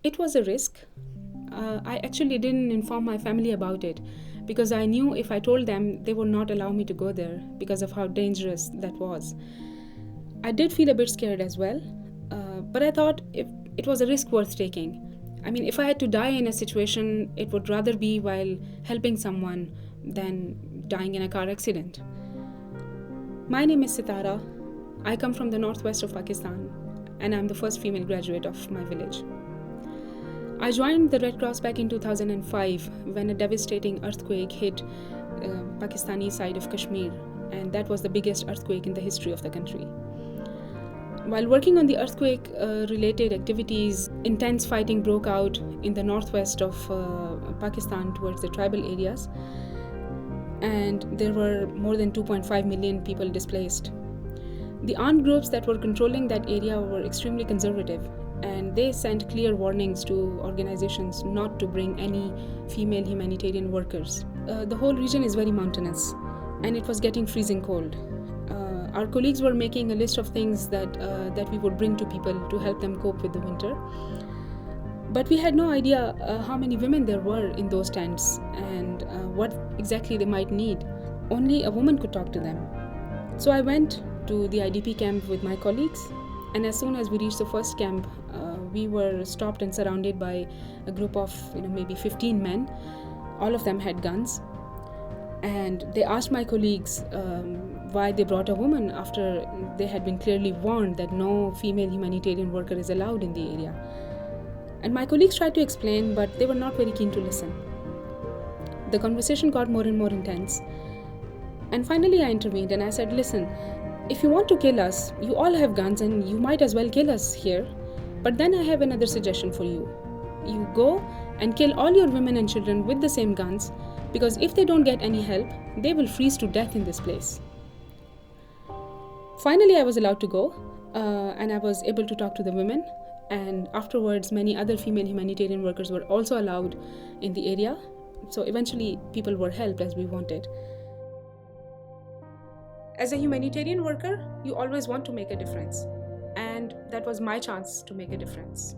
It was a risk. I actually didn't inform my family about it because I knew if I told them, they would not allow me to go there because of how dangerous that was. I did feel a bit scared as well, but I thought it was a risk worth taking. I mean, if I had to die in a situation, it would rather be while helping someone than dying in a car accident. My name is Sitara. I come from the northwest of Pakistan, and I'm the first female graduate of my village. I joined the Red Cross back in 2005 when a devastating earthquake hit Pakistani side of Kashmir, and that was the biggest earthquake in the history of the country. While working on the earthquake-related activities, intense fighting broke out in the northwest of Pakistan towards the tribal areas, and there were more than 2.5 million people displaced. The armed groups that were controlling that area were extremely conservative, and they sent clear warnings to organizations not to bring any female humanitarian workers. The whole region is very mountainous, and it was getting freezing cold. Our colleagues were making a list of things that we would bring to people to help them cope with the winter. But we had no idea how many women there were in those tents and what exactly they might need. Only a woman could talk to them. So I went to the IDP camp with my colleagues, and as soon as we reached the first camp, we were stopped and surrounded by a group of maybe 15 men. All of them had guns, and they asked my colleagues why they brought a woman after they had been clearly warned that no female humanitarian worker is allowed in the area. And my colleagues tried to explain, but they were not very keen to listen. The conversation got more and more intense, and finally I intervened and I said, listen, if you want to kill us, you all have guns and you might as well kill us here. But then I have another suggestion for you. You go and kill all your women and children with the same guns, because if they don't get any help, they will freeze to death in this place. Finally, I was allowed to go, and I was able to talk to the women. And afterwards, many other female humanitarian workers were also allowed in the area. So eventually, people were helped as we wanted. As a humanitarian worker, you always want to make a difference. And that was my chance to make a difference.